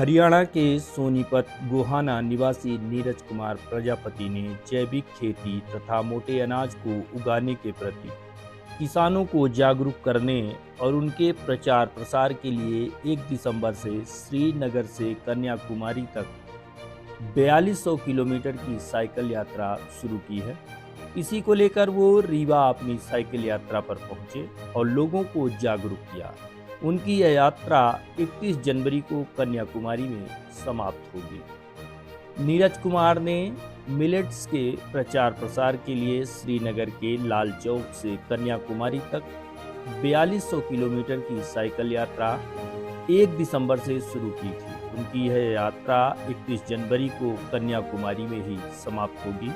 हरियाणा के सोनीपत गोहाना निवासी नीरज कुमार प्रजापति ने जैविक खेती तथा मोटे अनाज को उगाने के प्रति किसानों को जागरूक करने और उनके प्रचार प्रसार के लिए 1 दिसंबर से श्रीनगर से कन्याकुमारी तक 4200 किलोमीटर की साइकिल यात्रा शुरू की है। इसी को लेकर वो रीवा अपनी साइकिल यात्रा पर पहुंचे और लोगों को जागरूक किया। उनकी यह यात्रा 31 जनवरी को कन्याकुमारी में समाप्त होगी। नीरज कुमार ने मिलेट्स के प्रचार प्रसार के लिए श्रीनगर के लाल चौक से कन्याकुमारी तक 4200 किलोमीटर की साइकिल यात्रा 1 दिसंबर से शुरू की थी। उनकी यह यात्रा 31 जनवरी को कन्याकुमारी में ही समाप्त होगी।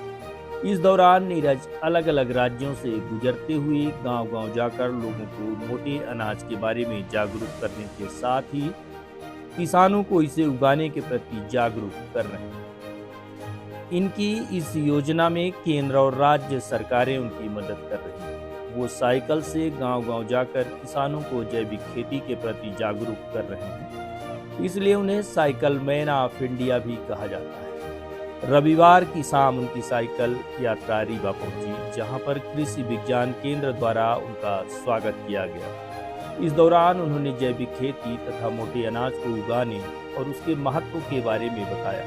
इस दौरान नीरज अलग अलग राज्यों से गुजरते हुए गांव-गांव जाकर लोगों को मोटे अनाज के बारे में जागरूक करने के साथ ही किसानों को इसे उगाने के प्रति जागरूक कर रहे हैं। इनकी इस योजना में केंद्र और राज्य सरकारें उनकी मदद कर रही हैं। वो साइकिल से गांव-गांव जाकर किसानों को जैविक खेती के प्रति जागरूक कर रहे हैं, इसलिए उन्हें साइकिल मैन ऑफ इंडिया भी कहा जाता है। रविवार की शाम उनकी साइकिल यात्रा रीवा पहुंची, जहां पर कृषि विज्ञान केंद्र द्वारा उनका स्वागत किया गया। इस दौरान उन्होंने जैविक खेती तथा मोटे अनाज को उगाने और उसके महत्व के बारे में बताया।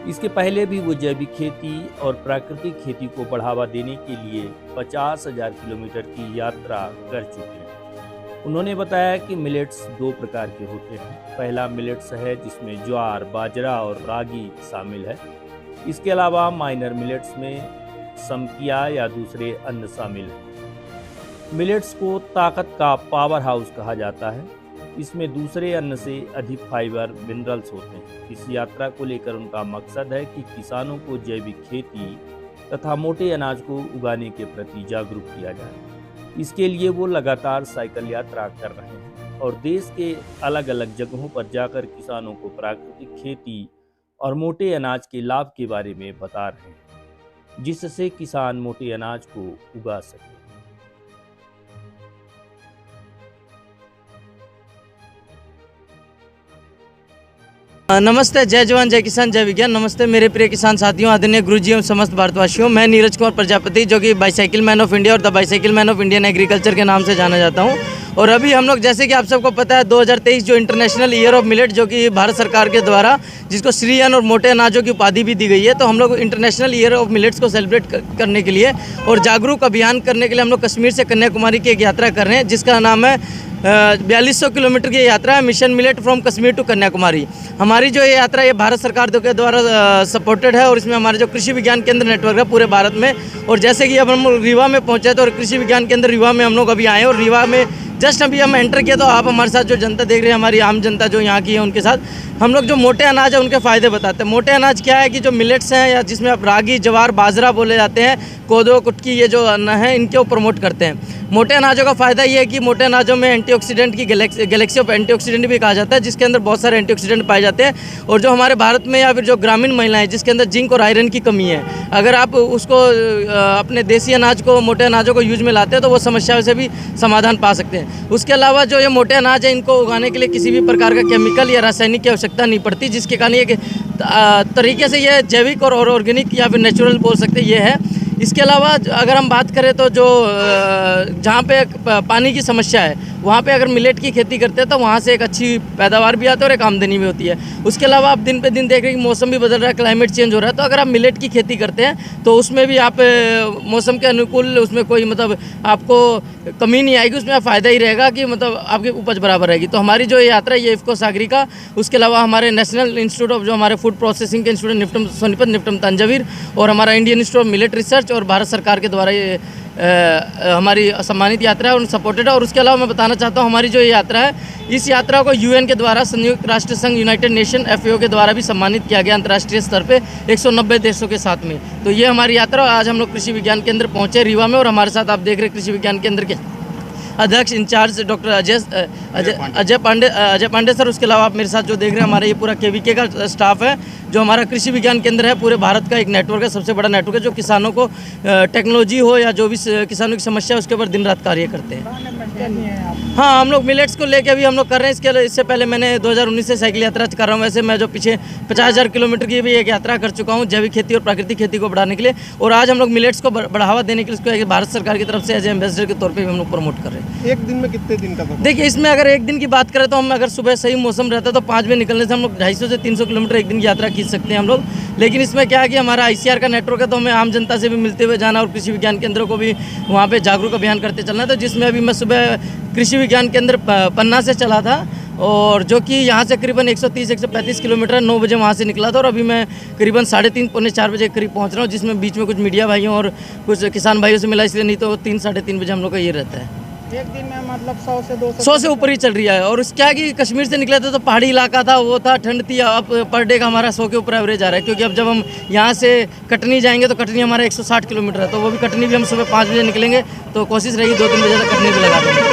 इसके पहले भी वो जैविक खेती और प्राकृतिक खेती को बढ़ावा देने के लिए 50,000 किलोमीटर की यात्रा कर चुके हैं। उन्होंने बताया कि मिलेट्स 2 प्रकार के होते हैं। पहला मिलेट्स है जिसमें ज्वार, बाजरा और रागी शामिल है। इसके अलावा माइनर मिलेट्स में समकिया या दूसरे अन्न शामिल हैं। मिलेट्स को ताकत का पावर हाउस कहा जाता है। इसमें दूसरे अन्न से अधिक फाइबर, मिनरल्स होते हैं। इस यात्रा को लेकर उनका मकसद है कि किसानों को जैविक खेती तथा मोटे अनाज को उगाने के प्रति जागरूक किया जाए। इसके लिए वो लगातार साइकिल यात्रा कर रहे हैं और देश के अलग अलग जगहों पर जाकर किसानों को प्राकृतिक खेती और मोटे अनाज के लाभ के बारे में बता रहे हैं, जिससे किसान मोटे अनाज को उगा सके। नमस्ते, जय जवान जय किसान जय विज्ञान। नमस्ते मेरे प्रिय किसान साथियों, आदरणीय गुरुजी एवं समस्त भारतवासियों। मैं नीरज कुमार प्रजापति, जो कि बाईसाइकिल मैन ऑफ इंडिया और the bicycle man of Indian agriculture के नाम से जाना जाता हूं। और अभी हम लोग, जैसे कि आप सबको पता है, 2023 जो इंटरनेशनल ईयर ऑफ मिलेट, जो कि भारत सरकार के द्वारा जिसको श्री अन्न और मोटे अनाजों की उपाधि भी दी गई है, तो हम लोग इंटरनेशनल ईयर ऑफ मिलेट्स को सेलिब्रेट करने के लिए और जागरूक अभियान करने के लिए हम लोग कश्मीर से कन्याकुमारी की एक यात्रा कर रहे हैं, जिसका नाम है 4200 किलोमीटर की यात्रा है, mission millet from Kashmir to Kanyakumari. हमारी जो ये यात्रा ये भारत सरकार के द्वारा सपोर्टेड है और इसमें हमारे जो कृषि विज्ञान केंद्र नेटवर्क है पूरे भारत में। और जैसे कि अब हम रीवा में पहुंचे तो कृषि विज्ञान केंद्र रीवा में हम लोग अभी आए और रीवा में जस्ट अभी हम एंटर किया, तो आप हमारे साथ जो जनता देख रहे हैं, हमारी आम जनता जो यहाँ की है, उनके साथ हम लोग जो मोटे अनाज है उनके फ़ायदे बताते हैं। मोटे अनाज क्या है कि जो मिलेट्स हैं या जिसमें आप रागी, ज्वार, बाजरा बोले जाते हैं, कोदो, कुटकी, ये जो अन्न है इनके प्रमोट करते हैं। मोटे अनाजों का फ़ायदा ये है कि मोटे अनाजों में एंटीऑक्सीडेंट की गैलेक्सी ऑफ एंटीऑक्सीडेंट भी कहा जाता है, जिसके अंदर बहुत सारे एंटीऑक्सीडेंट पाए जाते हैं। और जो हमारे भारत में या फिर जो ग्रामीण महिलाएं जिसके अंदर जिंक और आयरन की कमी है, अगर आप उसको अपने देसी अनाज को, मोटे अनाजों को यूज में लाते हैं तो वो समस्याओं से भी समाधान पा सकते हैं। उसके अलावा जो ये मोटे अनाज है, इनको उगाने के लिए किसी भी प्रकार का केमिकल या रासायनिक की आवश्यकता नहीं पड़ती, जिसके कारण ये तरीके से ये जैविक और ऑर्गेनिक या फिर नेचुरल बोल सकते ये है। इसके अलावा अगर हम बात करें तो जो जहाँ पे पानी की समस्या है, वहाँ पे अगर मिलेट की खेती करते हैं तो वहाँ से एक अच्छी पैदावार भी आती है और एक आमदनी भी होती है। उसके अलावा आप दिन पे दिन देख रहे हैं कि मौसम भी बदल रहा है, क्लाइमेट चेंज हो रहा है, तो अगर आप मिलेट की खेती करते हैं तो उसमें भी आप मौसम के अनुकूल, उसमें कोई मतलब आपको कमी नहीं आएगी, उसमें फ़ायदा ही रहेगा कि मतलब आपकी उपज बराबर रहेगी। तो हमारी जो यात्रा है ये इफ्को सागरिका, उसके अलावा हमारे नेशनल इंस्टीट्यूट ऑफ जो हमारे फूड प्रोसेसिंग के इंस्टीट्यूट निफ्टम सोनीपत, निफ्टम तंजावीर और हमारा Indian institute of millet research और भारत सरकार के द्वारा ये हमारी सम्मानित यात्रा है और सपोर्टेड है। और उसके अलावा मैं बताना चाहता हूँ हमारी जो ये यात्रा है, इस यात्रा को यूएन के द्वारा, संयुक्त राष्ट्र संघ, यूनाइटेड नेशन, एफएओ के द्वारा भी सम्मानित किया गया अंतर्राष्ट्रीय स्तर पे 190 देशों के साथ में। तो ये हमारी यात्रा। आज हम लोग कृषि विज्ञान केंद्र पहुँचे रीवा में और हमारे साथ आप देख रहे हैं कृषि विज्ञान केंद्र के अध्यक्ष in charge doctor Ajay Pandey sir. उसके अलावा आप मेरे साथ जो देख रहे हैं हमारे ये पूरा केवीके का स्टाफ है, जो हमारा कृषि विज्ञान केंद्र है, पूरे भारत का एक नेटवर्क है, सबसे बड़ा नेटवर्क है, जो किसानों को टेक्नोलॉजी हो या जो भी किसानों की समस्या है उसके ऊपर दिन रात कार्य करते हैं। क्या किए हैं आप? हाँ, हम लोग मिलेट्स को लेके अभी हम लोग कर रहे हैं। इससे पहले मैंने 2019 से साइकिल यात्रा कर रहा हूँ। वैसे मैं जो पीछे 50,000 किलोमीटर की भी एक यात्रा कर चुका हूँ जैविक खेती और प्राकृतिक खेती को बढ़ाने के लिए। और आज हम लोग मिलेट्स को बढ़ावा देने के लिए इसको एक भारत सरकार की तरफ से एज एम्बेसडर के तौर पर भी हम लोग प्रमोट कर रहे हैं। एक दिन में कितने दिन का सफर? देखिए, इसमें अगर एक दिन की बात करें तो हम अगर सुबह सही मौसम रहता है तो 5 बजे निकलने से हम लोग 250 से 300 किलोमीटर एक दिन की यात्रा खींच सकते हैं हम लोग। लेकिन इसमें क्या है कि हमारा ICR का नेटवर्क है, तो हमें आम जनता से भी मिलते हुए जाना और कृषि विज्ञान केंद्रों को भी वहाँ पे जागरूक अभियान करते चलना। तो जिसमें अभी मैं सुबह कृषि विज्ञान केंद्र पन्ना से चला था, और जो कि यहाँ से करीबन 130-135 किलोमीटर 9 बजे वहाँ से निकला था। और अभी मैं करीबन 3:30 पौने 4 बजे करीब पहुँच रहा हूँ, जिसमें बीच में कुछ मीडिया भाइयों और कुछ किसान भाइयों से मिला, इसलिए नहीं तो 3-3:30 बजे हम लोग का ये रहता है। एक दिन में मतलब 100 से 200 100 से ऊपर ही चल रही है। और क्या है कि कश्मीर से निकले थे तो पहाड़ी इलाका था, वो था, ठंड थी। अब पर डे का हमारा 100 के ऊपर एवरेज आ रहा है, क्योंकि अब जब हम यहाँ से कटनी जाएंगे तो कटनी हमारा 160 किलोमीटर है, तो वो भी कटनी भी हम सुबह 5 बजे निकलेंगे, तो कोशिश रहेगी 2-3 बजे तक कटनी भी लगा देंगे।